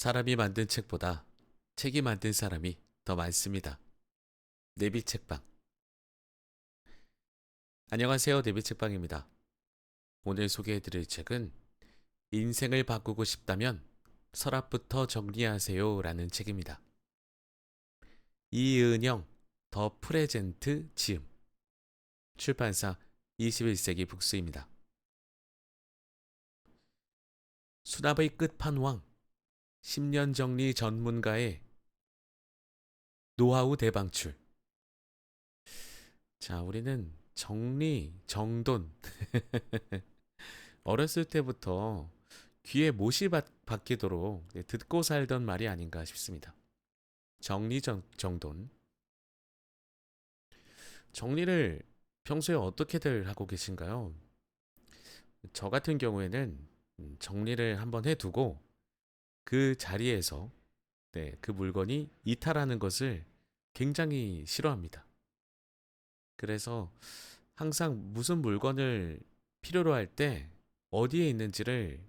사람이 만든 책보다 책이 만든 사람이 더 많습니다. 네비 책방. 안녕하세요. 네비 책방입니다. 오늘 소개해드릴 책은 인생을 바꾸고 싶다면 서랍부터 정리하세요 라는 책입니다. 이은영 더 프레젠트 지음. 출판사 21세기 북스입니다. 수납의 끝판왕 10년 정리 전문가의 노하우 대방출. 자, 우리는 정리, 정돈. 어렸을 때부터 귀에 못이 박히도록 듣고 살던 말이 아닌가 싶습니다. 정리정돈. 정리를 평소에 어떻게들 하고 계신가요? 저 같은 경우에는 정리를 한번 해두고 그 자리에서 그 물건이 이탈하는 것을 굉장히 싫어합니다. 그래서 항상 무슨 물건을 필요로 할 때 어디에 있는지를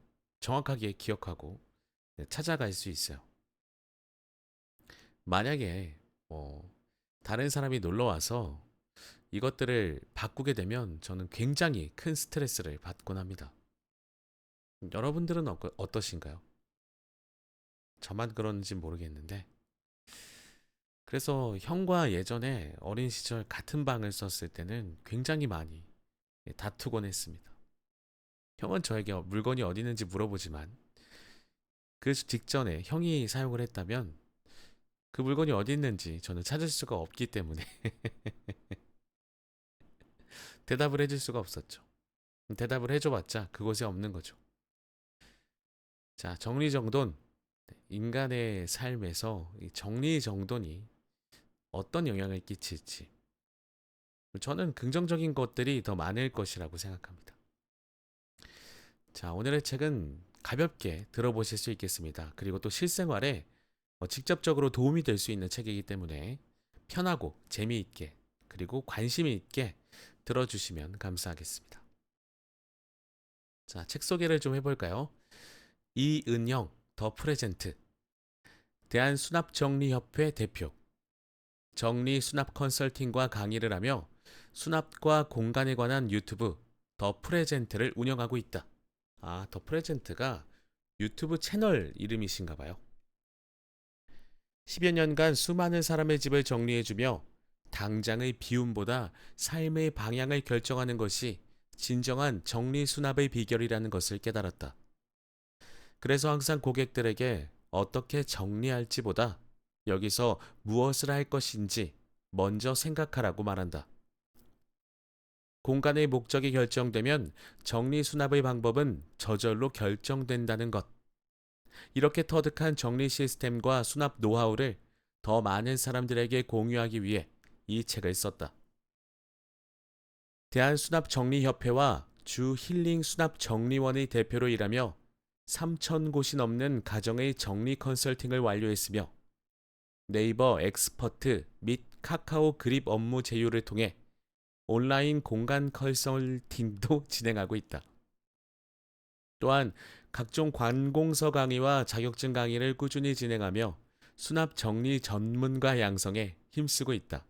정확하게 기억하고 찾아갈 수 있어요. 만약에 다른 사람이 놀러 와서 이것들을 바꾸게 되면 저는 굉장히 큰 스트레스를 받곤 합니다. 여러분들은 어떠신가요? 저만 그런지 모르겠는데. 그래서 형과 예전에 어린 시절 같은 방을 썼을 때는 굉장히 많이 다투곤 했습니다. 형은 저에게 물건이 어디 있는지 물어보지만 그 직전에 형이 사용을 했다면 그 물건이 어디 있는지 저는 찾을 수가 없기 때문에 대답을 해줄 수가 없었죠. 대답을 해줘봤자 그곳에 없는 거죠. 자, 정리정돈. 인간의 삶에서 이 정리정돈이 어떤 영향을 끼칠지. 저는 긍정적인 것들이 더 많을 것이라고 생각합니다. 자, 오늘의 책은 가볍게 들어보실 수 있겠습니다. 그리고 또 실생활에 직접적으로 도움이 될 수 있는 책이기 때문에 편하고 재미있게 그리고 관심이 있게 들어주시면 감사하겠습니다. 자, 책 소개를 좀 해볼까요? 이은영 더 프레젠트 대한수납정리협회 대표 정리수납 컨설팅과 강의를 하며 수납과 공간에 관한 유튜브 더 프레젠트를 운영하고 있다. 아, 더 프레젠트가 유튜브 채널 이름이신가 봐요. 10여 년간 수많은 사람의 집을 정리해주며 당장의 비움보다 삶의 방향을 결정하는 것이 진정한 정리수납의 비결이라는 것을 깨달았다. 그래서 항상 고객들에게 어떻게 정리할지보다 여기서 무엇을 할 것인지 먼저 생각하라고 말한다. 공간의 목적이 결정되면 정리수납의 방법은 저절로 결정된다는 것. 이렇게 터득한 정리 시스템과 수납 노하우를 더 많은 사람들에게 공유하기 위해 이 책을 썼다. 대한수납정리협회와 주 힐링 수납 정리원의 대표로 일하며 3,000곳이 넘는 가정의 정리 컨설팅을 완료했으며 네이버 엑스퍼트 및 카카오 그립 업무 제휴를 통해 온라인 공간 컨설팅도 진행하고 있다. 또한 각종 관공서 강의와 자격증 강의를 꾸준히 진행하며 수납 정리 전문가 양성에 힘쓰고 있다.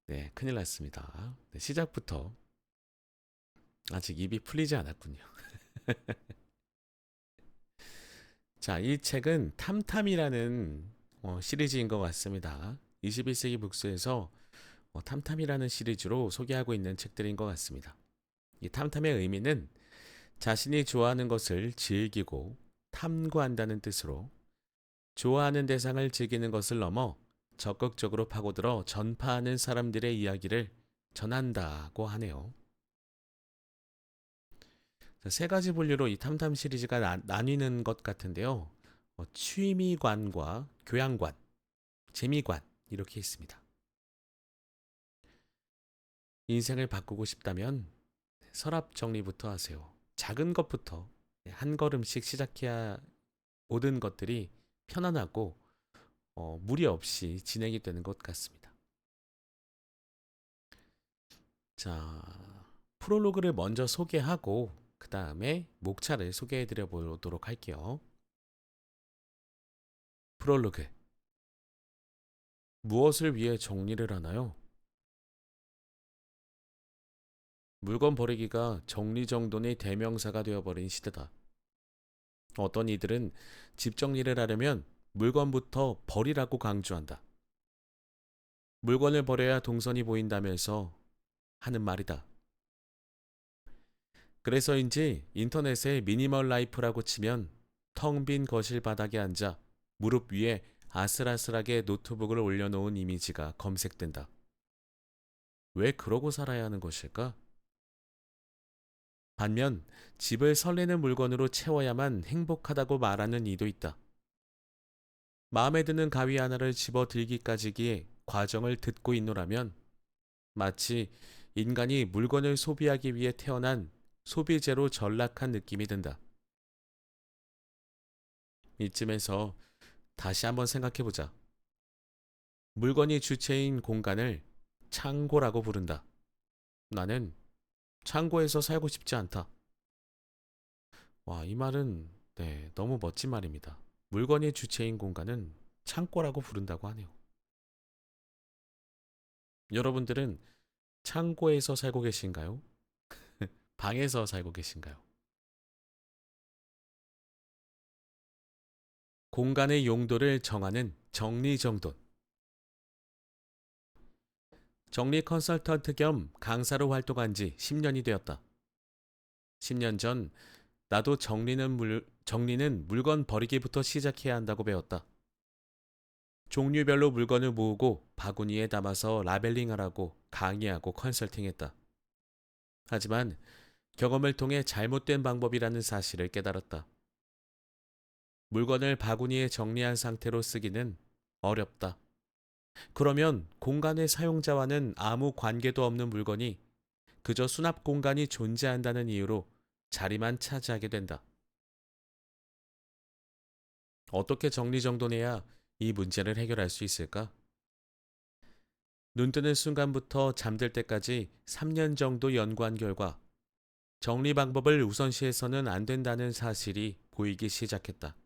네, 큰일 났습니다. 네, 시작부터 아직 입이 풀리지 않았군요. 자, 이 책은 탐탐이라는 시리즈인 것 같습니다. 21세기 북스에서 탐탐이라는 시리즈로 소개하고 있는 책들인 것 같습니다. 이 탐탐의 의미는 자신이 좋아하는 것을 즐기고 탐구한다는 뜻으로 좋아하는 대상을 즐기는 것을 넘어 적극적으로 파고들어 전파하는 사람들의 이야기를 전한다고 하네요. 세 가지 분류로 이 탐탐 시리즈가 나뉘는 것 같은데요. 취미관과 교양관, 재미관 이렇게 있습니다. 인생을 바꾸고 싶다면 서랍 정리부터 하세요. 작은 것부터 한 걸음씩 시작해야 모든 것들이 편안하고 무리 없이 진행이 되는 것 같습니다. 자, 프롤로그를 먼저 소개하고 그 다음에 목차를 소개해 드려 보도록 할게요. 프롤로그. 무엇을 위해 정리를 하나요? 물건 버리기가 정리정돈의 대명사가 되어버린 시대다. 어떤 이들은 집 정리를 하려면 물건부터 버리라고 강조한다. 물건을 버려야 동선이 보인다면서 하는 말이다. 그래서인지 인터넷에 미니멀 라이프라고 치면 텅 빈 거실 바닥에 앉아 무릎 위에 아슬아슬하게 노트북을 올려놓은 이미지가 검색된다. 왜 그러고 살아야 하는 것일까? 반면 집을 설레는 물건으로 채워야만 행복하다고 말하는 이도 있다. 마음에 드는 가위 하나를 집어 들기까지의 과정을 듣고 있노라면 마치 인간이 물건을 소비하기 위해 태어난 소비재로 전락한 느낌이 든다. 이쯤에서 다시 한번 생각해보자. 물건이 주체인 공간을 창고라고 부른다. 나는 창고에서 살고 싶지 않다. 와, 이 말은 너무 멋진 말입니다. 물건이 주체인 공간은 창고라고 부른다고 하네요. 여러분들은 창고에서 살고 계신가요? 방에서 살고 계신가요? 공간의 용도를 정하는 정리정돈. 정리 컨설턴트 겸 강사로 활동한 지 10년이 되었다. 10년 전 나도 정리는 물건 버리기부터 시작해야 한다고 배웠다. 종류별로 물건을 모으고 바구니에 담아서 라벨링하라고 강의하고 컨설팅했다. 하지만 경험을 통해 잘못된 방법이라는 사실을 깨달았다. 물건을 바구니에 정리한 상태로 쓰기는 어렵다. 그러면 공간의 사용자와는 아무 관계도 없는 물건이 그저 수납 공간이 존재한다는 이유로 자리만 차지하게 된다. 어떻게 정리정돈해야 이 문제를 해결할 수 있을까? 눈 뜨는 순간부터 잠들 때까지 3년 정도 연구한 결과 정리 방법을 우선시해서는 안 된다는 사실이 보이기 시작했다.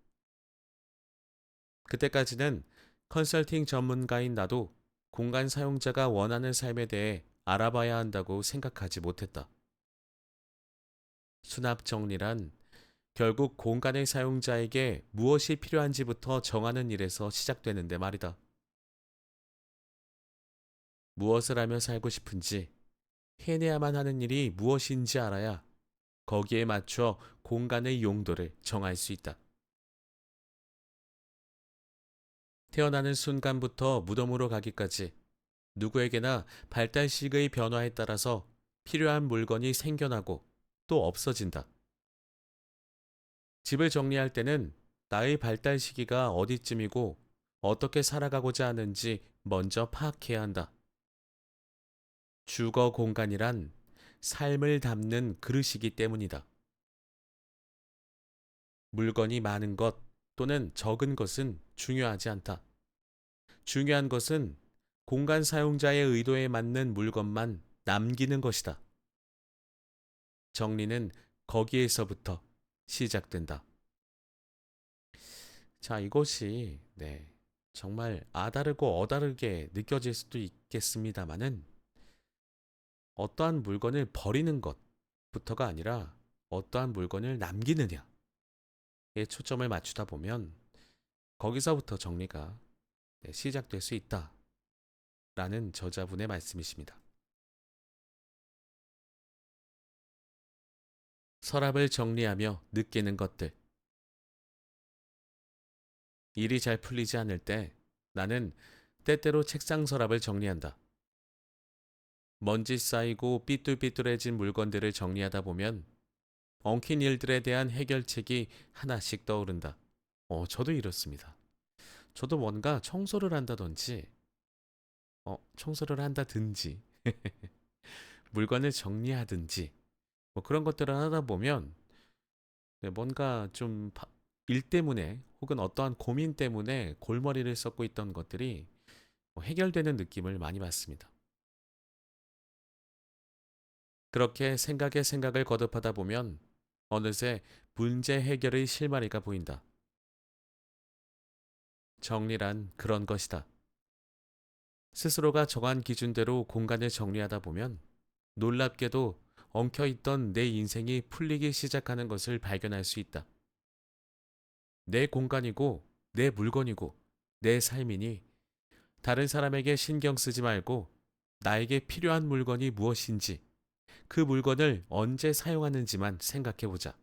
그때까지는 컨설팅 전문가인 나도 공간 사용자가 원하는 삶에 대해 알아봐야 한다고 생각하지 못했다. 수납 정리란 결국 공간의 사용자에게 무엇이 필요한지부터 정하는 일에서 시작되는데 말이다. 무엇을 하며 살고 싶은지, 해내야만 하는 일이 무엇인지 알아야 거기에 맞춰 공간의 용도를 정할 수 있다. 태어나는 순간부터 무덤으로 가기까지 누구에게나 발달식의 변화에 따라서 필요한 물건이 생겨나고 또 없어진다. 집을 정리할 때는 나의 발달 시기가 어디쯤이고 어떻게 살아가고자 하는지 먼저 파악해야 한다. 주거 공간이란 삶을 담는 그릇이기 때문이다. 물건이 많은 것 또는 적은 것은 중요하지 않다. 중요한 것은 공간 사용자의 의도에 맞는 물건만 남기는 것이다. 정리는 거기에서부터 시작된다. 자, 이것이 정말 아다르고 어다르게 느껴질 수도 있겠습니다만은 어떠한 물건을 버리는 것부터가 아니라 어떠한 물건을 남기느냐에 초점을 맞추다 보면 거기서부터 정리가 시작될 수 있다라는 저자분의 말씀이십니다. 서랍을 정리하며 느끼는 것들. 일이 잘 풀리지 않을 때 나는 때때로 책상 서랍을 정리한다. 먼지 쌓이고 삐뚤삐뚤해진 물건들을 정리하다 보면 엉킨 일들에 대한 해결책이 하나씩 떠오른다. 저도 이렇습니다. 저도 뭔가 청소를 한다든지, 물건을 정리하든지, 뭐 그런 것들을 하다 보면 뭔가 좀 일 때문에 혹은 어떠한 고민 때문에 골머리를 썩고 있던 것들이 해결되는 느낌을 많이 받습니다. 그렇게 생각에 생각을 거듭하다 보면 어느새 문제 해결의 실마리가 보인다. 정리란 그런 것이다. 스스로가 정한 기준대로 공간을 정리하다 보면 놀랍게도 엉켜있던 내 인생이 풀리기 시작하는 것을 발견할 수 있다. 내 공간이고, 내 물건이고, 내 삶이니 다른 사람에게 신경 쓰지 말고 나에게 필요한 물건이 무엇인지, 그 물건을 언제 사용하는지만 생각해 보자.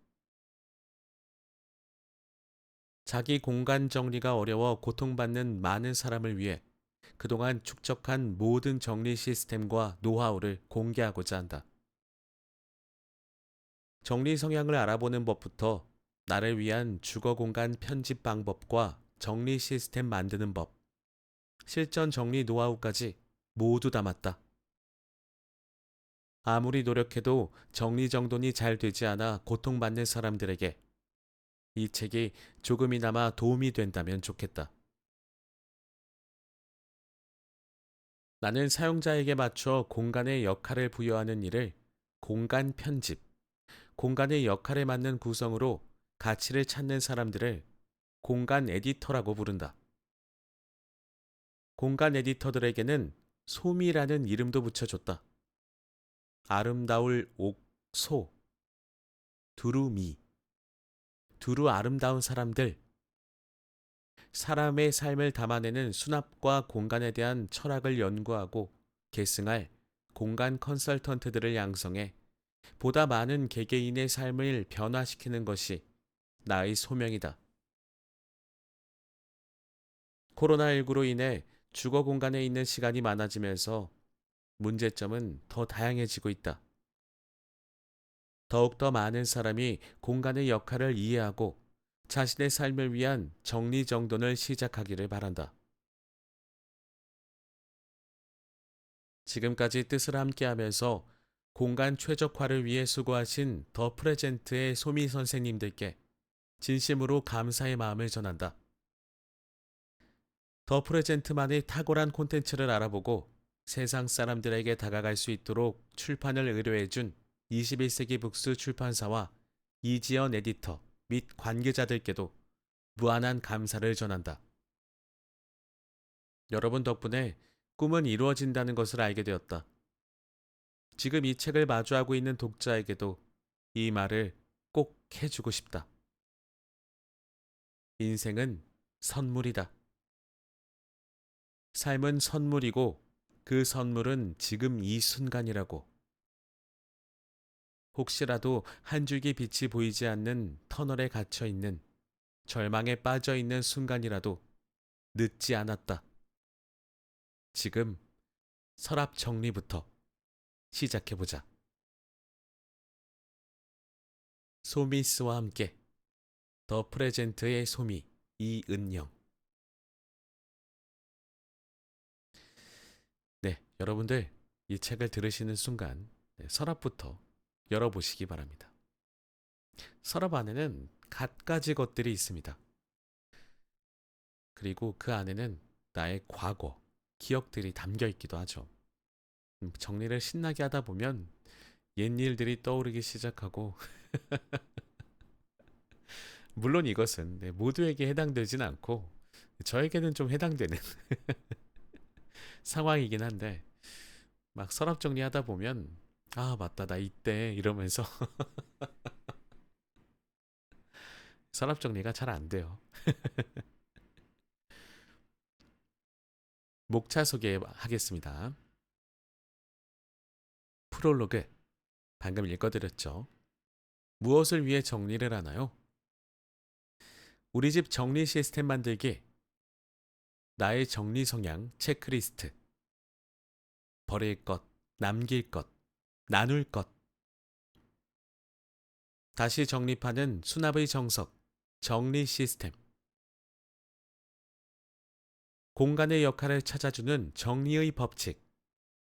자기 공간 정리가 어려워 고통받는 많은 사람을 위해 그동안 축적한 모든 정리 시스템과 노하우를 공개하고자 한다. 정리 성향을 알아보는 법부터 나를 위한 주거 공간 편집 방법과 정리 시스템 만드는 법, 실전 정리 노하우까지 모두 담았다. 아무리 노력해도 정리정돈이 잘 되지 않아 고통받는 사람들에게 이 책이 조금이나마 도움이 된다면 좋겠다. 나는 사용자에게 맞춰 공간의 역할을 부여하는 일을 공간 편집, 공간의 역할에 맞는 구성으로 가치를 찾는 사람들을 공간 에디터라고 부른다. 공간 에디터들에게는 소미라는 이름도 붙여줬다. 아름다울 옥소, 두루미, 두루 아름다운 사람들, 사람의 삶을 담아내는 수납과 공간에 대한 철학을 연구하고 계승할 공간 컨설턴트들을 양성해 보다 많은 개개인의 삶을 변화시키는 것이 나의 소명이다. 코로나19로 인해 주거 공간에 있는 시간이 많아지면서 문제점은 더 다양해지고 있다. 더욱더 많은 사람이 공간의 역할을 이해하고 자신의 삶을 위한 정리정돈을 시작하기를 바란다. 지금까지 뜻을 함께하면서 공간 최적화를 위해 수고하신 더 프레젠트의 소미 선생님들께 진심으로 감사의 마음을 전한다. 더 프레젠트만의 탁월한 콘텐츠를 알아보고 세상 사람들에게 다가갈 수 있도록 출판을 의뢰해준 21세기 북스 출판사와 이지연 에디터 및 관계자들께도 무한한 감사를 전한다. 여러분 덕분에 꿈은 이루어진다는 것을 알게 되었다. 지금 이 책을 마주하고 있는 독자에게도 이 말을 꼭 해주고 싶다. 인생은 선물이다. 삶은 선물이고 그 선물은 지금 이 순간이라고. 혹시라도 한 줄기 빛이 보이지 않는 터널에 갇혀 있는 절망에 빠져 있는 순간이라도 늦지 않았다. 지금 서랍 정리부터 시작해보자. 소미스와 함께 더 프레젠트의 소미 이은영. 네, 여러분들 이 책을 들으시는 순간 서랍부터 열어보시기 바랍니다. 서랍 안에는 갖가지 것들이 있습니다. 그리고 그 안에는 나의 과거, 기억들이 담겨 있기도 하죠. 정리를 신나게 하다 보면 옛 일들이 떠오르기 시작하고 물론 이것은 모두에게 해당되진 않고 저에게는 좀 해당되는 상황이긴 한데 막 서랍 정리하다 보면 아 맞다 나 이때 이러면서 서랍 정리가 잘 안 돼요. 목차 소개하겠습니다. 프롤로그 방금 읽어드렸죠. 무엇을 위해 정리를 하나요? 우리 집 정리 시스템 만들기, 나의 정리 성향 체크리스트, 버릴 것, 남길 것, 나눌 것, 다시 정립하는 수납의 정석, 정리 시스템, 공간의 역할을 찾아주는 정리의 법칙,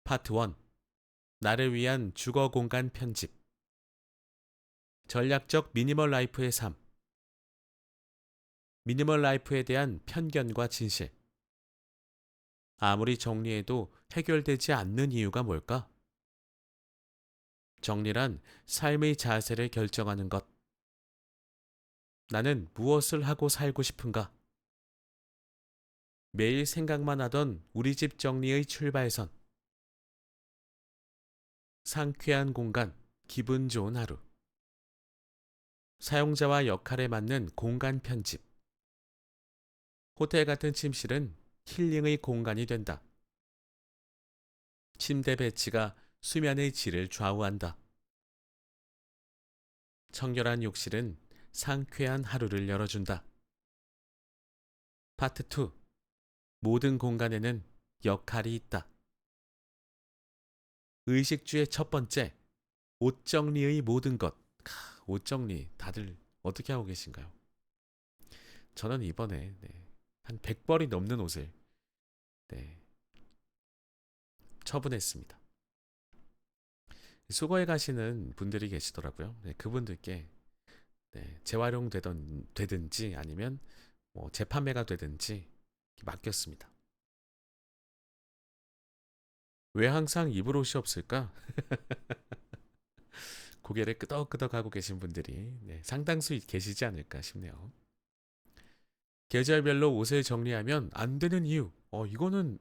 파트 1, 나를 위한 주거 공간 편집, 전략적 미니멀 라이프의 삶, 미니멀 라이프에 대한 편견과 진실, 아무리 정리해도 해결되지 않는 이유가 뭘까? 정리란 삶의 자세를 결정하는 것, 나는 무엇을 하고 살고 싶은가? 매일 생각만 하던 우리 집 정리의 출발선. 상쾌한 공간, 기분 좋은 하루. 사용자와 역할에 맞는 공간 편집. 호텔 같은 침실은 힐링의 공간이 된다. 침대 배치가 수면의 질을 좌우한다. 청결한 욕실은 상쾌한 하루를 열어준다. 파트 2. 모든 공간에는 역할이 있다. 의식주의 첫 번째, 옷 정리의 모든 것. 옷 정리 다들 어떻게 하고 계신가요? 저는 이번에 한 100벌이 넘는 옷을 네, 처분했습니다. 수거해 가시는 분들이 계시더라고요. 그분들께 재활용되든지 아니면 뭐 재판매가 되든지 맡겼습니다. 왜 항상 입을 옷이 없을까? 고개를 끄덕끄덕 하고 계신 분들이 상당수 계시지 않을까 싶네요. 계절별로 옷을 정리하면 안 되는 이유. 이거는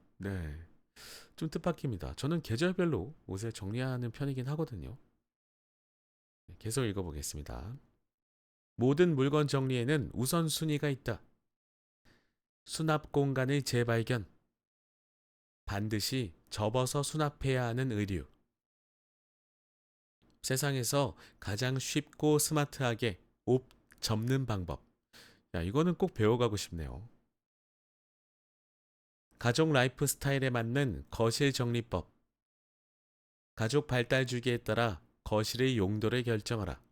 좀 뜻밖입니다. 저는 계절별로 옷을 정리하는 편이긴 하거든요. 계속 읽어보겠습니다. 모든 물건 정리에는 우선순위가 있다. 수납 공간의 재발견. 반드시 접어서 수납해야 하는 의류. 세상에서 가장 쉽고 스마트하게 옷 접는 방법. 야, 이거는 꼭 배워가고 싶네요. 가족 라이프 스타일에 맞는 거실 정리법. 가족 발달 주기에 따라 거실의 용도를 결정하라.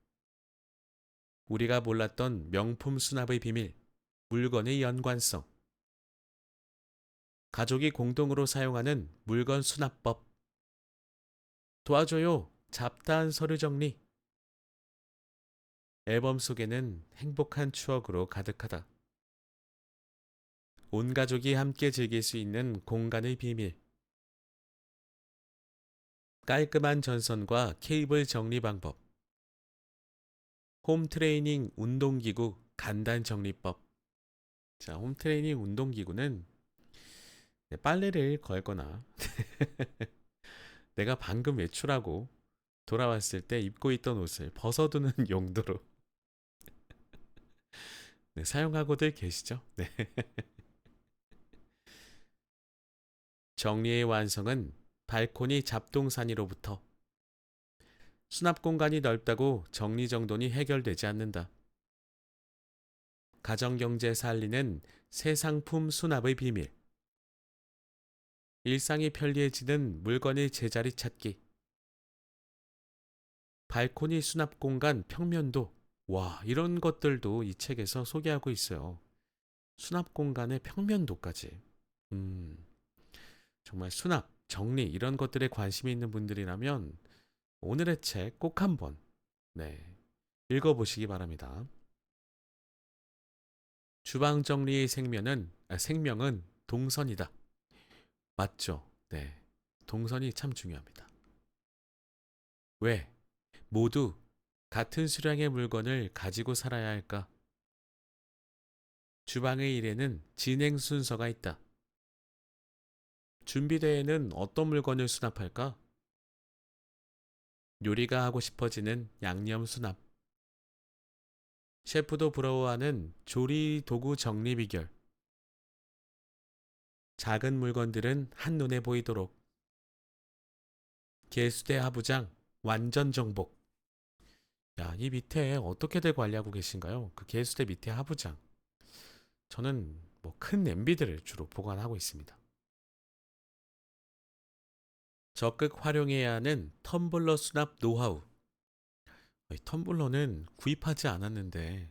우리가 몰랐던 명품 수납의 비밀, 물건의 연관성. 가족이 공동으로 사용하는 물건 수납법. 도와줘요. 잡다한 서류 정리. 앨범 속에는 행복한 추억으로 가득하다. 온 가족이 함께 즐길 수 있는 공간의 비밀. 깔끔한 전선과 케이블 정리 방법. 홈트레이닝 운동기구 간단 정리법. 자, 홈트레이닝 운동기구는 빨래를 걸거나 내가 방금 외출하고 돌아왔을 때 입고 있던 옷을 벗어두는 용도로 사용하고들 계시죠? 네. 정리의 완성은 발코니 잡동사니로부터. 수납 공간이 넓다고 정리정돈이 해결되지 않는다. 가정경제 살리는 새 상품 수납의 비밀. 일상이 편리해지는 물건의 제자리 찾기. 발코니 수납 공간 평면도. 와, 이런 것들도 이 책에서 소개하고 있어요. 수납 공간의 평면도까지. 음, 정말 수납, 정리 이런 것들에 관심이 있는 분들이라면 오늘의 책 꼭 한번 읽어보시기 바랍니다. 주방 정리의 생명은 동선이다. 맞죠? 네. 동선이 참 중요합니다. 왜? 모두 같은 수량의 물건을 가지고 살아야 할까? 주방의 일에는 진행 순서가 있다. 준비대에는 어떤 물건을 수납할까? 요리가 하고 싶어지는 양념 수납. 셰프도 부러워하는 조리 도구 정리 비결. 작은 물건들은 한눈에 보이도록. 개수대 하부장 완전 정복. 야, 이 밑에 어떻게들 관리하고 계신가요? 그 개수대 밑에 하부장. 저는 뭐 큰 냄비들을 주로 보관하고 있습니다. 적극 활용해야 하는 텀블러 수납 노하우. 텀블러는 구입하지 않았는데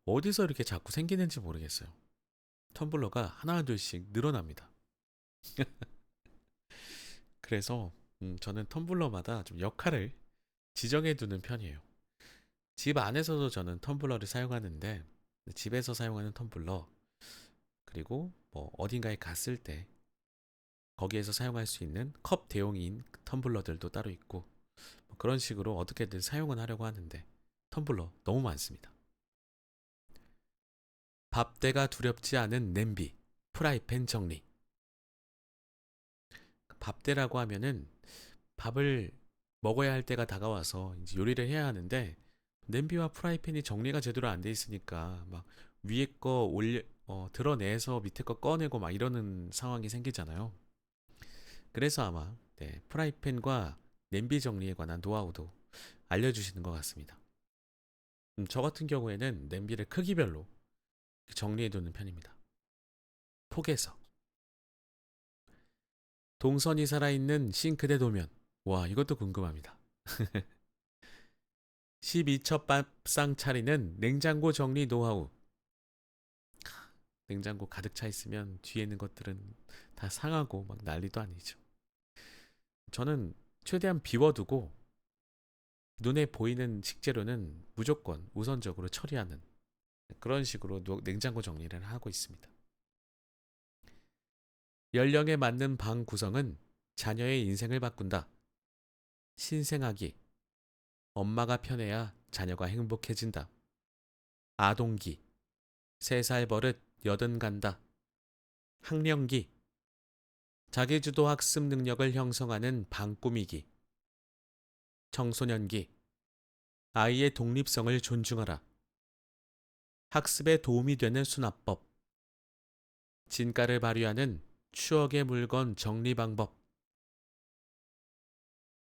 어디서 이렇게 자꾸 생기는지 모르겠어요. 텀블러가 하나 둘씩 늘어납니다. 그래서 저는 텀블러마다 좀 역할을 지정해 두는 편이에요. 집 안에서도 저는 텀블러를 사용하는데 집에서 사용하는 텀블러 그리고 뭐 어딘가에 갔을 때 거기에서 사용할 수 있는 컵 대용인 텀블러들도 따로 있고 뭐 그런 식으로 어떻게든 사용은 하려고 하는데 텀블러 너무 많습니다. 밥대가 두렵지 않은 냄비, 프라이팬 정리. 밥대라고 하면은 밥을 먹어야 할 때가 다가와서 이제 요리를 해야 하는데 냄비와 프라이팬이 정리가 제대로 안 돼 있으니까 막 위에 거 드러내서 밑에 거 꺼내고 막 이러는 상황이 생기잖아요. 그래서 아마 네, 프라이팬과 냄비 정리에 관한 노하우도 알려주시는 것 같습니다. 저 같은 경우에는 냄비를 크기별로 정리해 두는 편입니다. 폭에서 동선이 살아있는 싱크대 도면. 와, 이것도 궁금합니다. 12첩 밥상 차리는 냉장고 정리 노하우. 냉장고 가득 차 있으면 뒤에 있는 것들은 다 상하고 막 난리도 아니죠. 저는 최대한 비워두고 눈에 보이는 식재료는 무조건 우선적으로 처리하는 그런 식으로 냉장고 정리를 하고 있습니다. 연령에 맞는 방 구성은 자녀의 인생을 바꾼다. 신생아기. 엄마가 편해야 자녀가 행복해진다. 아동기. 3살 버릇 여든 간다. 학령기. 자기주도 학습 능력을 형성하는 방 꾸미기. 청소년기. 아이의 독립성을 존중하라. 학습에 도움이 되는 수납법. 진가를 발휘하는 추억의 물건 정리 방법.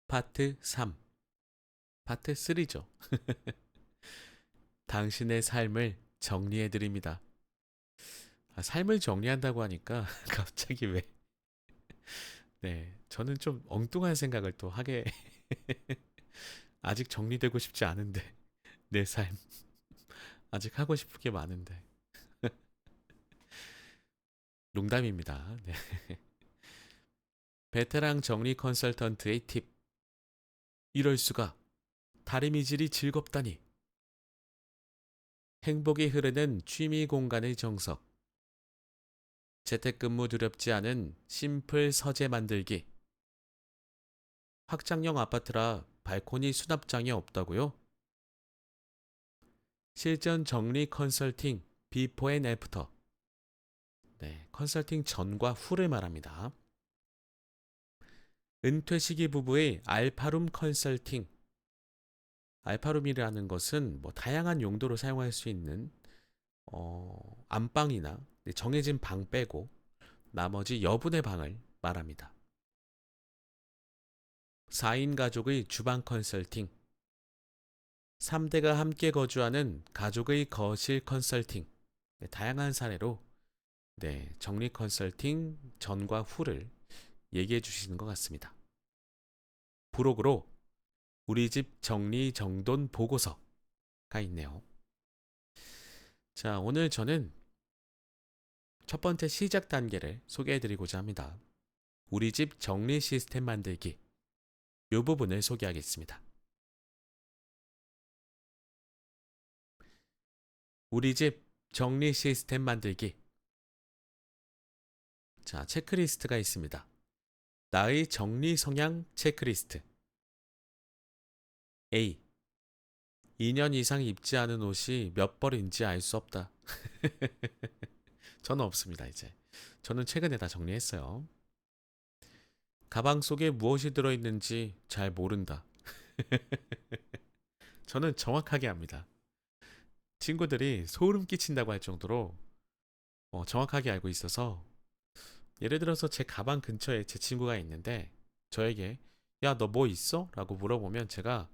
파트 3. 파트 3죠. 당신의 삶을 정리해 드립니다. 삶을 정리한다고 하니까 갑자기 왜 네, 저는 좀 엉뚱한 생각을 또 하게 아직 정리되고 싶지 않은데 내 삶 아직 하고 싶은 게 많은데 농담입니다. 네. 베테랑 정리 컨설턴트의 팁. 이럴 수가. 다리미질이 즐겁다니. 행복이 흐르는 취미 공간의 정석. 재택근무 두렵지 않은 심플 서재 만들기. 확장형 아파트라 발코니 수납장이 없다고요? 실전 정리 컨설팅 비포 앤 애프터. 네, 컨설팅 전과 후를 말합니다. 은퇴 시기 부부의 알파룸 컨설팅. 알파룸이라는 것은 뭐 다양한 용도로 사용할 수 있는 안방이나 정해진 방 빼고 나머지 여분의 방을 말합니다. 4인 가족의 주방 컨설팅. 3대가 함께 거주하는 가족의 거실 컨설팅. 네, 다양한 사례로 네, 정리 컨설팅 전과 후를 얘기해 주시는 것 같습니다. 부록으로 우리 집 정리 정돈 보고서가 있네요. 자, 오늘 저는 첫 번째 시작 단계를 소개해 드리고자 합니다. 우리 집 정리 시스템 만들기. 이 부분을 소개하겠습니다. 우리 집 정리 시스템 만들기. 자, 체크리스트가 있습니다. 나의 정리 성향 체크리스트. A. 2년 이상 입지 않은 옷이 몇 벌인지 알 수 없다. 저는 없습니다, 이제. 저는 최근에 다 정리했어요. 가방 속에 무엇이 들어있는지 잘 모른다. 저는 정확하게 합니다. 친구들이 소름 끼친다고 할 정도로 정확하게 알고 있어서 예를 들어서 제 가방 근처에 제 친구가 있는데 저에게 야, 너 뭐 있어? 라고 물어보면 제가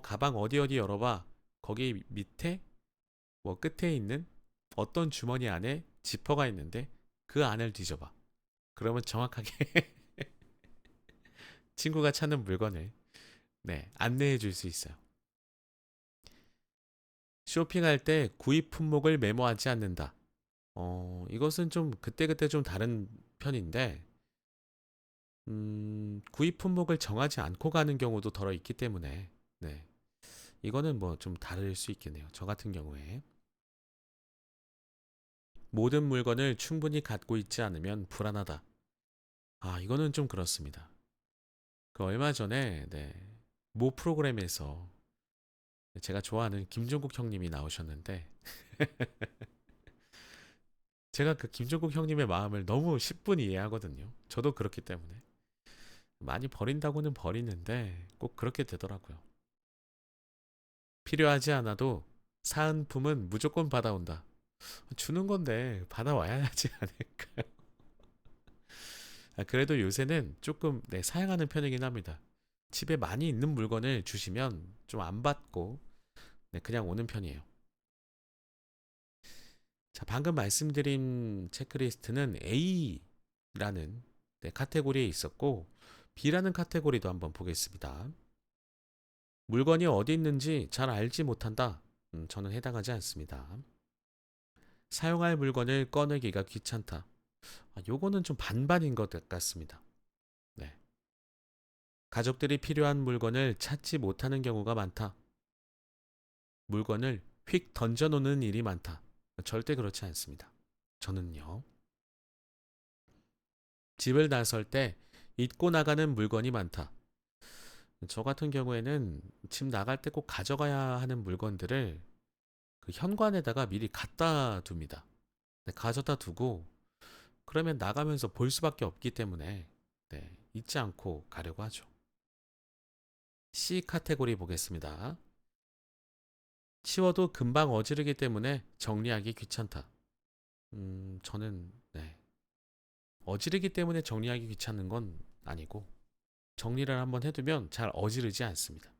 가방 어디 어디 열어봐. 거기 밑에 뭐 끝에 있는 어떤 주머니 안에 지퍼가 있는데 그 안을 뒤져봐. 그러면 정확하게 친구가 찾는 물건을 네, 안내해 줄 수 있어요. 쇼핑할 때 구입 품목을 메모하지 않는다. 이것은 좀 그때그때 좀 다른 편인데 구입 품목을 정하지 않고 가는 경우도 덜어 있기 때문에 네. 이거는 뭐 좀 다를 수 있겠네요. 저 같은 경우에 모든 물건을 충분히 갖고 있지 않으면 불안하다. 이거는 좀 그렇습니다. 그 얼마 전에 네, 모 프로그램에서 제가 좋아하는 김종국 형님이 나오셨는데 제가 그 김종국 형님의 마음을 너무 10분 이해하거든요. 저도 그렇기 때문에. 많이 버린다고는 버리는데 꼭 그렇게 되더라고요. 필요하지 않아도 사은품은 무조건 받아온다. 주는 건데 받아와야 하지 않을까요? 그래도 요새는 조금 사양하는 편이긴 합니다. 집에 많이 있는 물건을 주시면 좀 안 받고 그냥 오는 편이에요. 자, 방금 말씀드린 체크리스트는 A라는 카테고리에 있었고 B라는 카테고리도 한번 보겠습니다. 물건이 어디 있는지 잘 알지 못한다. 저는 해당하지 않습니다. 사용할 물건을 꺼내기가 귀찮다. 요거는 좀 반반인 것 같습니다. 네. 가족들이 필요한 물건을 찾지 못하는 경우가 많다. 물건을 휙 던져놓는 일이 많다. 절대 그렇지 않습니다. 저는요. 집을 나설 때 잊고 나가는 물건이 많다. 저 같은 경우에는 집 나갈 때 꼭 가져가야 하는 물건들을 그 현관에다가 미리 갖다 둡니다. 가져다 두고 그러면 나가면서 볼 수밖에 없기 때문에 잊지 않고 가려고 하죠. C 카테고리 보겠습니다. 치워도 금방 어지르기 때문에 정리하기 귀찮다. 저는 어지르기 때문에 정리하기 귀찮은 건 아니고 정리를 한번 해두면 잘 어지르지 않습니다.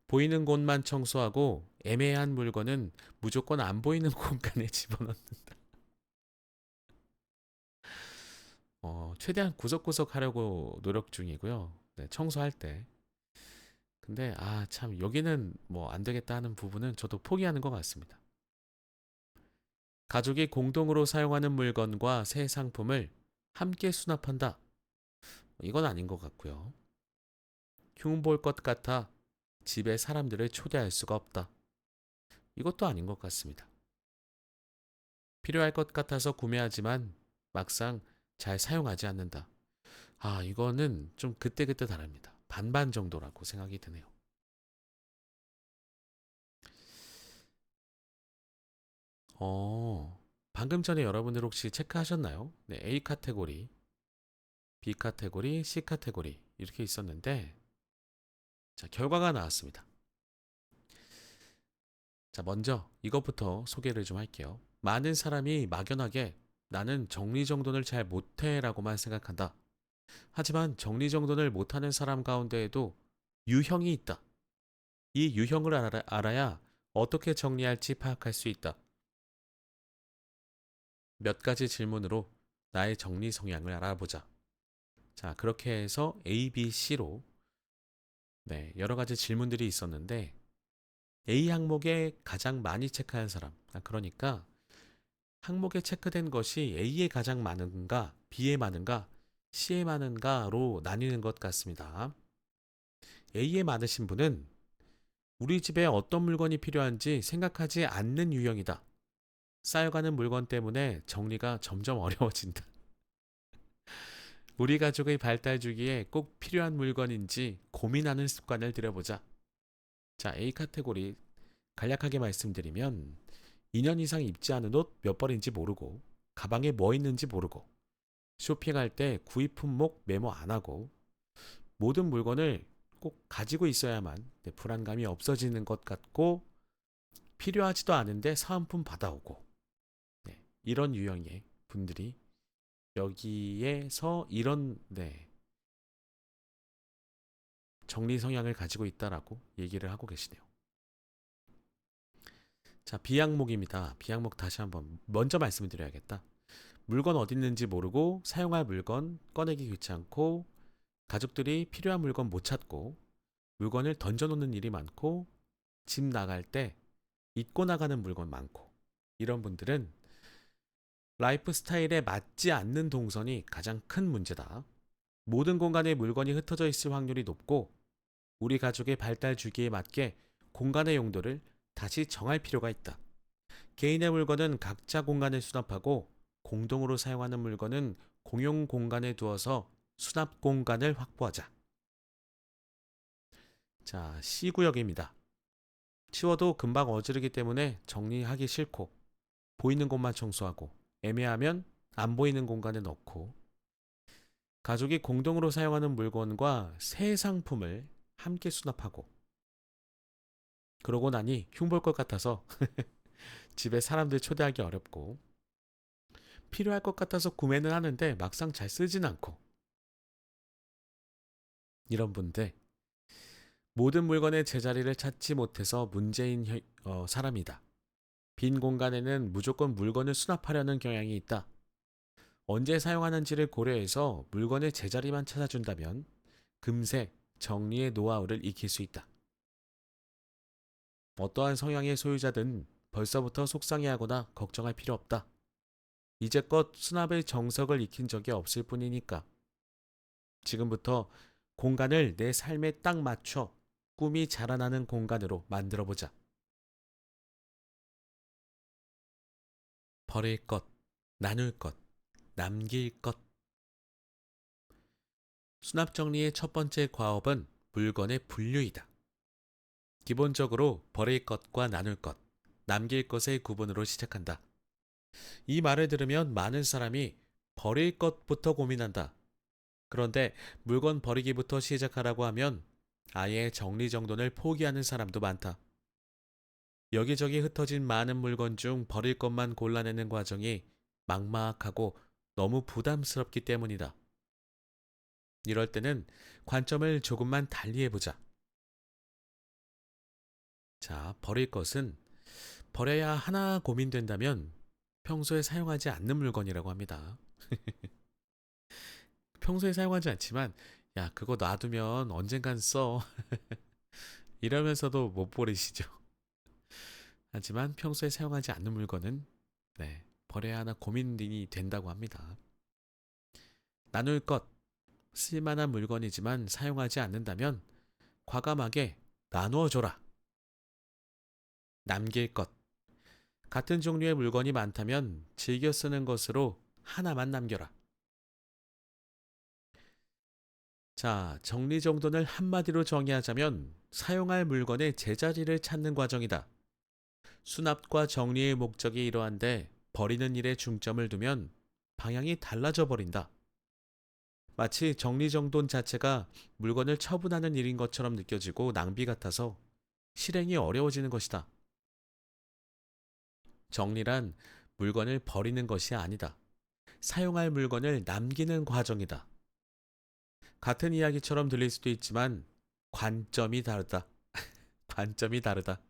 보이는 곳만 청소하고 애매한 물건은 무조건 안 보이는 공간에 집어넣는다. 최대한 구석구석 하려고 노력 중이고요. 청소할 때. 근데 참 여기는 뭐 안 되겠다 하는 부분은 저도 포기하는 것 같습니다. 가족이 공동으로 사용하는 물건과 새 상품을 함께 수납한다. 이건 아닌 것 같고요. 흉볼 것 같아 집에 사람들을 초대할 수가 없다. 이것도 아닌 것 같습니다. 필요할 것 같아서 구매하지만 막상 잘 사용하지 않는다. 이거는 좀 그때그때 다릅니다. 반반 정도라고 생각이 드네요. 방금 전에 여러분들 혹시 체크하셨나요? A 카테고리, B 카테고리, C 카테고리 이렇게 있었는데 자, 결과가 나왔습니다. 자, 먼저 이것부터 소개를 좀 할게요. 많은 사람이 막연하게 나는 정리정돈을 잘 못해라고만 생각한다. 하지만 정리정돈을 못하는 사람 가운데에도 유형이 있다. 이 유형을 알아야 어떻게 정리할지 파악할 수 있다. 몇 가지 질문으로 나의 정리 성향을 알아보자. 자, 그렇게 해서 A, B, C로 여러 가지 질문들이 있었는데 A 항목에 가장 많이 체크한 사람, 그러니까 항목에 체크된 것이 A에 가장 많은가, B에 많은가, C에 많은가로 나뉘는 것 같습니다. A에 많으신 분은 우리 집에 어떤 물건이 필요한지 생각하지 않는 유형이다. 쌓여가는 물건 때문에 정리가 점점 어려워진다. 우리 가족의 발달 주기에 꼭 필요한 물건인지 고민하는 습관을 들여보자. 자, A 카테고리 간략하게 말씀드리면 2년 이상 입지 않은 옷 몇 벌인지 모르고 가방에 뭐 있는지 모르고 쇼핑할 때 구입 품목 메모 안 하고 모든 물건을 꼭 가지고 있어야만 불안감이 없어지는 것 같고 필요하지도 않은데 사은품 받아오고 이런 유형의 분들이 여기에서 이런 정리 성향을 가지고 있다라고 얘기를 하고 계시네요. 자, B항목입니다. B항목 다시 한번 먼저 말씀을 드려야겠다. 물건 어디 있는지 모르고 사용할 물건 꺼내기 귀찮고 가족들이 필요한 물건 못 찾고 물건을 던져놓는 일이 많고 집 나갈 때 잊고 나가는 물건 많고 이런 분들은 라이프 스타일에 맞지 않는 동선이 가장 큰 문제다. 모든 공간에 물건이 흩어져 있을 확률이 높고 우리 가족의 발달 주기에 맞게 공간의 용도를 다시 정할 필요가 있다. 개인의 물건은 각자 공간에 수납하고 공동으로 사용하는 물건은 공용 공간에 두어서 수납 공간을 확보하자. 자, C구역입니다. 치워도 금방 어지르기 때문에 정리하기 싫고 보이는 곳만 청소하고 애매하면 안 보이는 공간에 넣고 가족이 공동으로 사용하는 물건과 새 상품을 함께 수납하고 그러고 나니 흉볼 것 같아서 집에 사람들 초대하기 어렵고 필요할 것 같아서 구매는 하는데 막상 잘 쓰진 않고 이런 분들 모든 물건의 제자리를 찾지 못해서 문제인 사람이다. 빈 공간에는 무조건 물건을 수납하려는 경향이 있다. 언제 사용하는지를 고려해서 물건의 제자리만 찾아준다면 금세 정리의 노하우를 익힐 수 있다. 어떠한 성향의 소유자든 벌써부터 속상해하거나 걱정할 필요 없다. 이제껏 수납의 정석을 익힌 적이 없을 뿐이니까. 지금부터 공간을 내 삶에 딱 맞춰 꿈이 자라나는 공간으로 만들어보자. 버릴 것, 나눌 것, 남길 것. 수납 정리의 첫 번째 과업은 물건의 분류이다. 기본적으로 버릴 것과 나눌 것, 남길 것의 구분으로 시작한다. 이 말을 들으면 많은 사람이 버릴 것부터 고민한다. 그런데 물건 버리기부터 시작하라고 하면 아예 정리정돈을 포기하는 사람도 많다. 여기저기 흩어진 많은 물건 중 버릴 것만 골라내는 과정이 막막하고 너무 부담스럽기 때문이다. 이럴 때는 관점을 조금만 달리 해보자. 자, 버릴 것은 버려야 하나 고민된다면 평소에 사용하지 않는 물건이라고 합니다. 평소에 사용하지 않지만, 야, 그거 놔두면 언젠간 써. 이러면서도 못 버리시죠. 하지만 평소에 사용하지 않는 물건은 버려야 하나 고민이 된다고 합니다. 나눌 것, 쓸만한 물건이지만 사용하지 않는다면 과감하게 나누어 줘라. 남길 것, 같은 종류의 물건이 많다면 즐겨 쓰는 것으로 하나만 남겨라. 자, 정리정돈을 한마디로 정의하자면 사용할 물건의 제자리를 찾는 과정이다. 수납과 정리의 목적이 이러한데 버리는 일에 중점을 두면 방향이 달라져 버린다. 마치 정리정돈 자체가 물건을 처분하는 일인 것처럼 느껴지고 낭비 같아서 실행이 어려워지는 것이다. 정리란 물건을 버리는 것이 아니다. 사용할 물건을 남기는 과정이다. 같은 이야기처럼 들릴 수도 있지만 관점이 다르다. 관점이 다르다.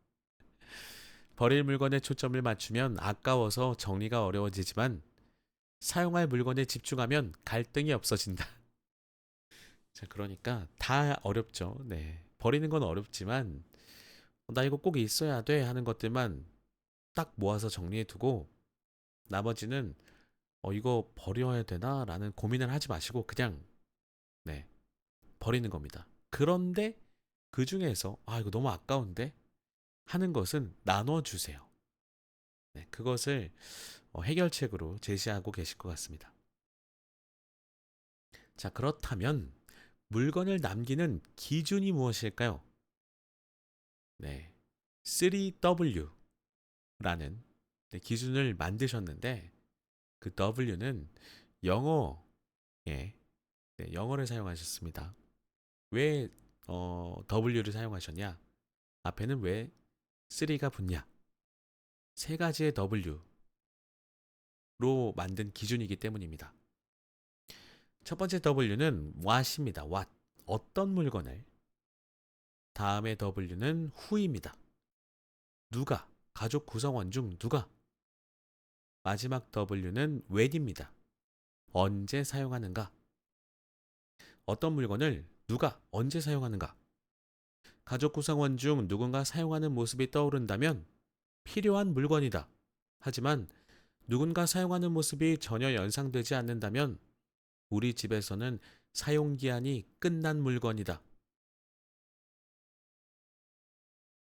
버릴 물건에 초점을 맞추면 아까워서 정리가 어려워지지만 사용할 물건에 집중하면 갈등이 없어진다. 자, 그러니까 다 어렵죠. 네. 버리는 건 어렵지만 나 이거 꼭 있어야 돼 하는 것들만 딱 모아서 정리해 두고 나머지는 이거 버려야 되나? 라는 고민을 하지 마시고 그냥 네, 버리는 겁니다. 그런데 그 중에서 이거 너무 아까운데 하는 것은 나눠주세요. 네, 그것을 해결책으로 제시하고 계실 것 같습니다. 자, 그렇다면 물건을 남기는 기준이 무엇일까요? 네, 3W라는 기준을 만드셨는데 그 W는 영어에 영어를 사용하셨습니다. 왜 W를 사용하셨냐? 앞에는 왜 3가 붙냐? 세 가지의 W로 만든 기준이기 때문입니다. 첫 번째 W는 what입니다. what. 어떤 물건을. 다음에 W는 who입니다. 누가. 가족 구성원 중 누가. 마지막 W는 when입니다. 언제 사용하는가. 어떤 물건을 누가 언제 사용하는가. 가족 구성원 중 누군가 사용하는 모습이 떠오른다면 필요한 물건이다. 하지만 누군가 사용하는 모습이 전혀 연상되지 않는다면 우리 집에서는 사용기한이 끝난 물건이다.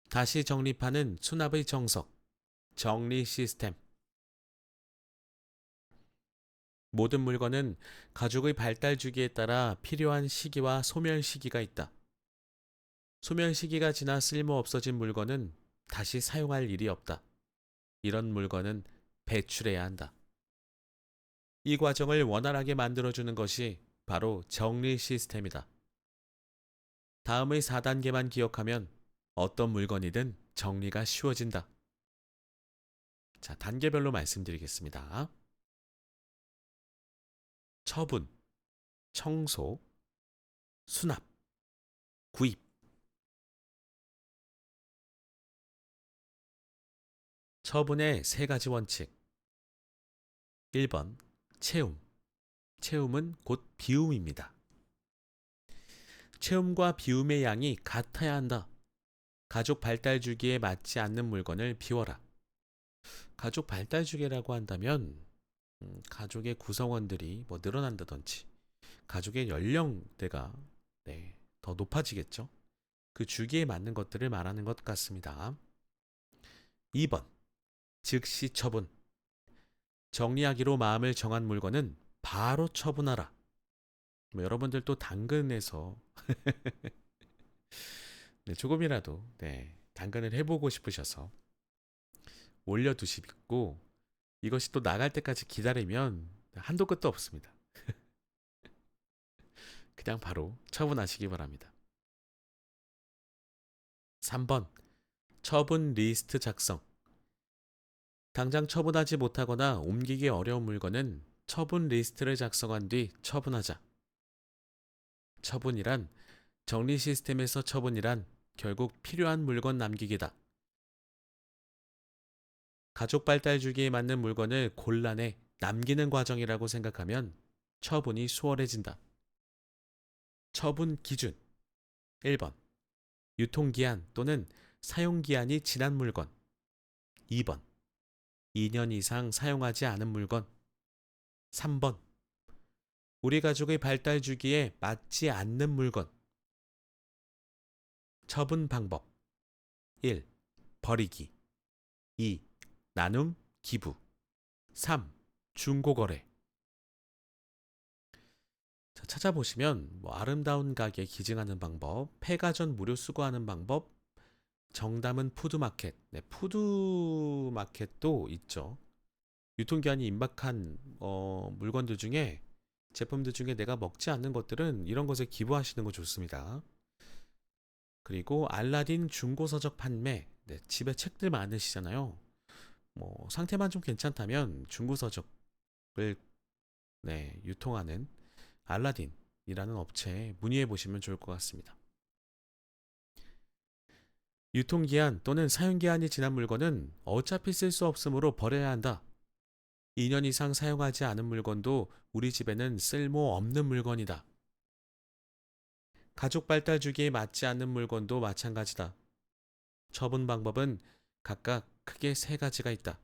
다시 정립하는 수납의 정석, 정리 시스템. 모든 물건은 가족의 발달 주기에 따라 필요한 시기와 소멸 시기가 있다. 소멸 시기가 지나 쓸모 없어진 물건은 다시 사용할 일이 없다. 이런 물건은 배출해야 한다. 이 과정을 원활하게 만들어주는 것이 바로 정리 시스템이다. 다음의 4단계만 기억하면 어떤 물건이든 정리가 쉬워진다. 자, 단계별로 말씀드리겠습니다. 처분, 청소, 수납, 구입. 처분의 세 가지 원칙. 1번, 채움. 채움은 곧 비움입니다. 채움과 비움의 양이 같아야 한다. 가족 발달 주기에 맞지 않는 물건을 비워라. 가족 발달 주기라고 한다면 가족의 구성원들이 뭐 늘어난다든지 가족의 연령대가 더 높아지겠죠. 그 주기에 맞는 것들을 말하는 것 같습니다. 2번, 즉시 처분. 정리하기로 마음을 정한 물건은 바로 처분하라. 뭐 여러분들도 당근에서 조금이라도 당근을 해보고 싶으셔서 올려두시고 이것이 또 나갈 때까지 기다리면 한도 끝도 없습니다. 그냥 바로 처분하시기 바랍니다. 3번, 처분 리스트 작성. 당장 처분하지 못하거나 옮기기 어려운 물건은 처분 리스트를 작성한 뒤 처분하자. 처분이란, 정리 시스템에서 처분이란 결국 필요한 물건 남기기다. 가족 발달 주기에 맞는 물건을 골라내 남기는 과정이라고 생각하면 처분이 수월해진다. 처분 기준. 1번, 유통기한 또는 사용기한이 지난 물건. 2번, 2년 이상 사용하지 않은 물건. 3번, 우리 가족의 발달 주기에 맞지 않는 물건. 처분 방법. 1. 버리기. 2. 나눔, 기부. 3. 중고거래. 자, 찾아보시면 아름다운 가게 기증하는 방법, 폐가전 무료 수거하는 방법, 정답은 푸드마켓. 푸드마켓도 있죠. 유통기한이 임박한 물건들 중에 제품들 중에 내가 먹지 않는 것들은 이런 것에 기부하시는 거 좋습니다. 그리고 알라딘 중고서적 판매. 집에 책들 많으시잖아요. 상태만 좀 괜찮다면 중고서적을 유통하는 알라딘이라는 업체에 문의해 보시면 좋을 것 같습니다. 유통기한 또는 사용기한이 지난 물건은 어차피 쓸 수 없으므로 버려야 한다. 2년 이상 사용하지 않은 물건도 우리 집에는 쓸모없는 물건이다. 가족 발달 주기에 맞지 않는 물건도 마찬가지다. 처분 방법은 각각 크게 세 가지가 있다.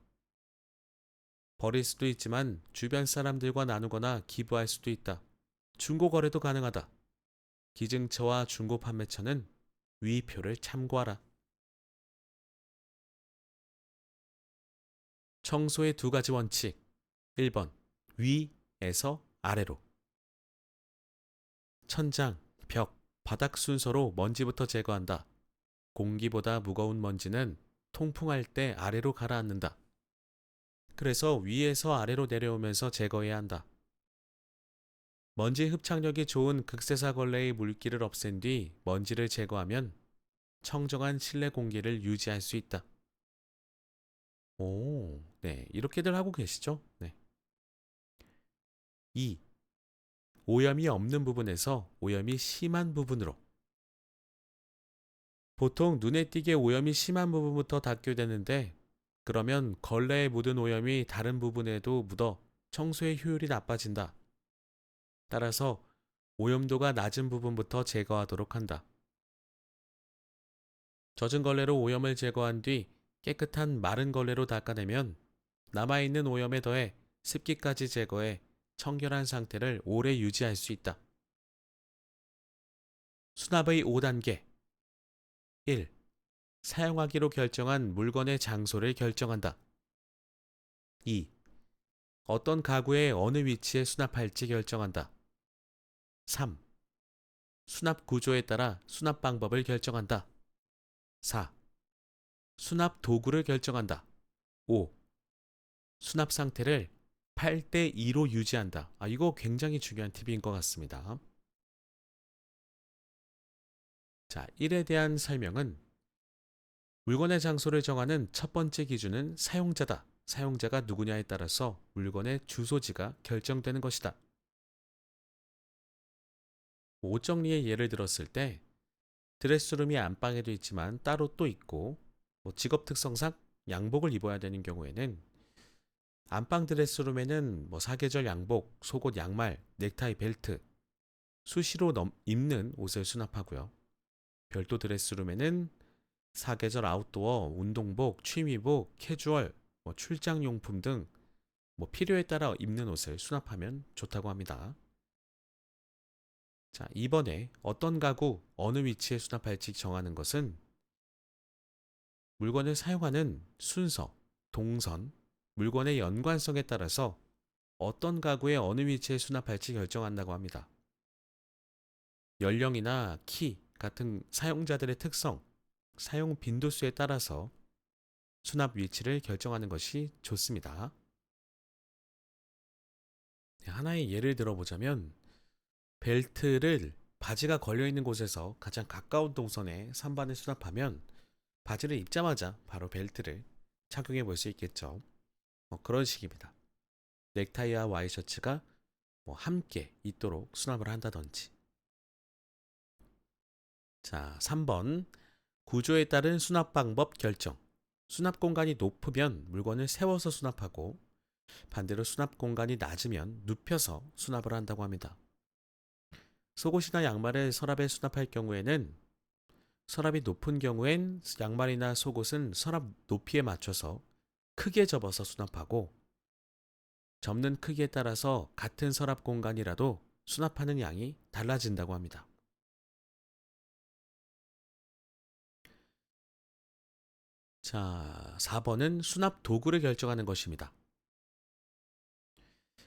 버릴 수도 있지만 주변 사람들과 나누거나 기부할 수도 있다. 중고거래도 가능하다. 기증처와 중고판매처는 위 표를 참고하라. 청소의 두 가지 원칙. 1번, 위에서 아래로. 천장, 벽, 바닥 순서로 먼지부터 제거한다. 공기보다 무거운 먼지는 통풍할 때 아래로 가라앉는다. 그래서 위에서 아래로 내려오면서 제거해야 한다. 먼지 흡착력이 좋은 극세사걸레의 물기를 없앤 뒤 먼지를 제거하면 청정한 실내 공기를 유지할 수 있다. 이렇게들 하고 계시죠? 2. 오염이 없는 부분에서 오염이 심한 부분으로. 보통 눈에 띄게 오염이 심한 부분부터 닦게 되는데 그러면 걸레에 묻은 오염이 다른 부분에도 묻어 청소의 효율이 나빠진다. 따라서 오염도가 낮은 부분부터 제거하도록 한다. 젖은 걸레로 오염을 제거한 뒤 깨끗한 마른 걸레로 닦아내면 남아있는 오염에 더해 습기까지 제거해 청결한 상태를 오래 유지할 수 있다. 수납의 5단계. 1. 사용하기로 결정한 물건의 장소를 결정한다. 2. 어떤 가구의 어느 위치에 수납할지 결정한다. 3. 수납 구조에 따라 수납 방법을 결정한다. 4. 수납 도구를 결정한다. 5. 수납 상태를 8대 2로 유지한다. 이거 굉장히 중요한 팁인 것 같습니다. 자, 1에 대한 설명은 물건의 장소를 정하는 첫 번째 기준은 사용자다. 사용자가 누구냐에 따라서 물건의 주소지가 결정되는 것이다. 옷 정리의 예를 들었을 때 드레스룸이 안방에도 있지만 따로 또 있고 직업 특성상 양복을 입어야 되는 경우에는 안방 드레스룸에는 사계절 양복, 속옷, 양말, 넥타이, 벨트, 수시로 입는 옷을 수납하고요. 별도 드레스룸에는 사계절 아웃도어, 운동복, 취미복, 캐주얼, 출장용품 등 필요에 따라 입는 옷을 수납하면 좋다고 합니다. 자, 이번에 어떤 가구, 어느 위치에 수납할지 정하는 것은 물건을 사용하는 순서, 동선, 물건의 연관성에 따라서 어떤 가구에 어느 위치에 수납할지 결정한다고 합니다. 연령이나 키 같은 사용자들의 특성, 사용 빈도수에 따라서 수납 위치를 결정하는 것이 좋습니다. 하나의 예를 들어보자면 벨트를 바지가 걸려있는 곳에서 가장 가까운 동선에 선반에 수납하면 바지를 입자마자 바로 벨트를 착용해 볼 수 있겠죠. 그런 식입니다. 넥타이와 와이셔츠가 함께 있도록 수납을 한다든지. 자, 3번 구조에 따른 수납 방법 결정. 수납 공간이 높으면 물건을 세워서 수납하고 반대로 수납 공간이 낮으면 눕혀서 수납을 한다고 합니다. 속옷이나 양말을 서랍에 수납할 경우에는 서랍이 높은 경우엔 양말이나 속옷은 서랍 높이에 맞춰서 크게 접어서 수납하고 접는 크기에 따라서 같은 서랍 공간이라도 수납하는 양이 달라진다고 합니다. 자, 4번은 수납 도구를 결정하는 것입니다.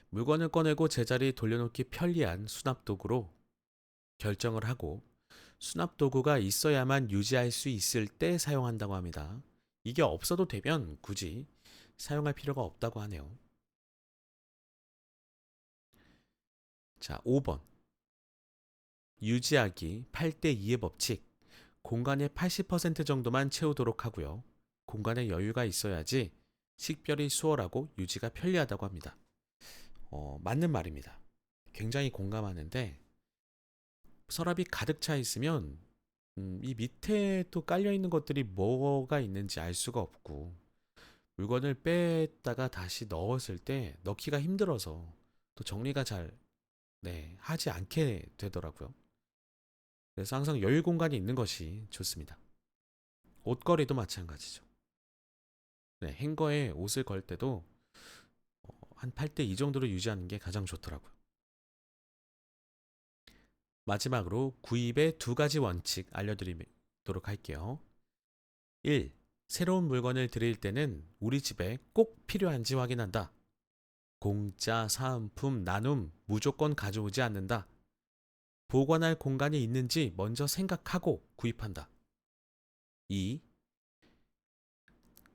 물건을 꺼내고 제자리에 돌려놓기 편리한 수납 도구로 결정을 하고 수납 도구가 있어야만 유지할 수 있을 때 사용한다고 합니다. 이게 없어도 되면 굳이 사용할 필요가 없다고 하네요. 자, 5번. 유지하기 8대 2의 법칙. 공간의 80% 정도만 채우도록 하고요. 공간에 여유가 있어야지 식별이 수월하고 유지가 편리하다고 합니다. 맞는 말입니다. 굉장히 공감하는데 서랍이 가득 차 있으면 이 밑에 또 깔려 있는 것들이 뭐가 있는지 알 수가 없고 물건을 뺐다가 다시 넣었을 때 넣기가 힘들어서 또 정리가 잘 하지 않게 되더라고요. 그래서 항상 여유 공간이 있는 것이 좋습니다. 옷걸이도 마찬가지죠. 행거에 옷을 걸 때도 한 8대 2 정도로 유지하는 게 가장 좋더라고요. 마지막으로 구입의 두 가지 원칙 알려드리도록 할게요. 1. 새로운 물건을 들일 때는 우리 집에 꼭 필요한지 확인한다. 공짜, 사은품, 나눔 무조건 가져오지 않는다. 보관할 공간이 있는지 먼저 생각하고 구입한다. 2.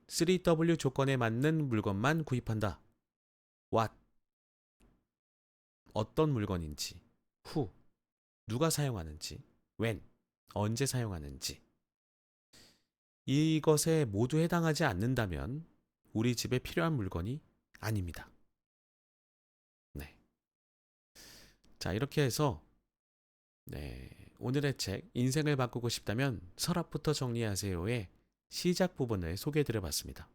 3W 조건에 맞는 물건만 구입한다. What? 어떤 물건인지, Who? 누가 사용하는지, When? 언제 사용하는지. 이것에 모두 해당하지 않는다면 우리 집에 필요한 물건이 아닙니다. 네. 자, 이렇게 해서 오늘의 책 인생을 바꾸고 싶다면 서랍부터 정리하세요의 시작 부분을 소개해 드려 봤습니다.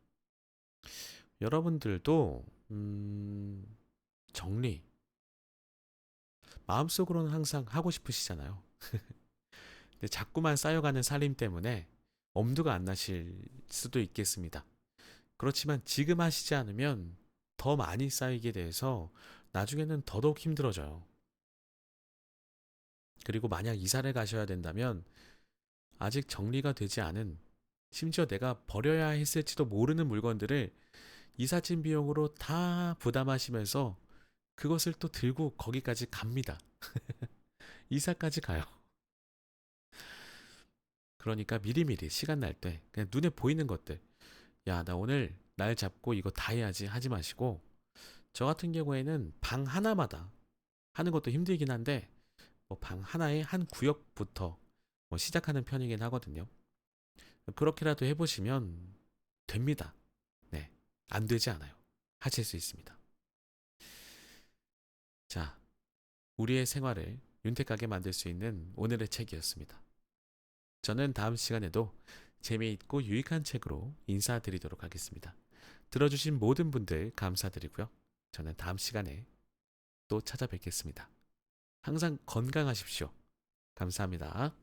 여러분들도 정리 마음속으로는 항상 하고 싶으시잖아요. 근데 자꾸만 쌓여가는 살림 때문에 엄두가 안 나실 수도 있겠습니다. 그렇지만 지금 하시지 않으면 더 많이 쌓이게 돼서 나중에는 더더욱 힘들어져요. 그리고 만약 이사를 가셔야 된다면 아직 정리가 되지 않은 심지어 내가 버려야 했을지도 모르는 물건들을 이삿짐 비용으로 다 부담하시면서 그것을 또 들고 거기까지 갑니다. 이사까지 가요. 그러니까 미리미리 시간 날 때 그냥 눈에 보이는 것들 야, 나 오늘 날 잡고 이거 다 해야지 하지 마시고, 저 같은 경우에는 방 하나마다 하는 것도 힘들긴 한데, 뭐 방 하나에 한 구역부터 뭐 시작하는 편이긴 하거든요. 그렇게라도 해보시면 됩니다. 네, 안 되지 않아요. 하실 수 있습니다. 자, 우리의 생활을 윤택하게 만들 수 있는 오늘의 책이었습니다. 저는 다음 시간에도 재미있고 유익한 책으로 인사드리도록 하겠습니다. 들어주신 모든 분들 감사드리고요. 저는 다음 시간에 또 찾아뵙겠습니다. 항상 건강하십시오. 감사합니다.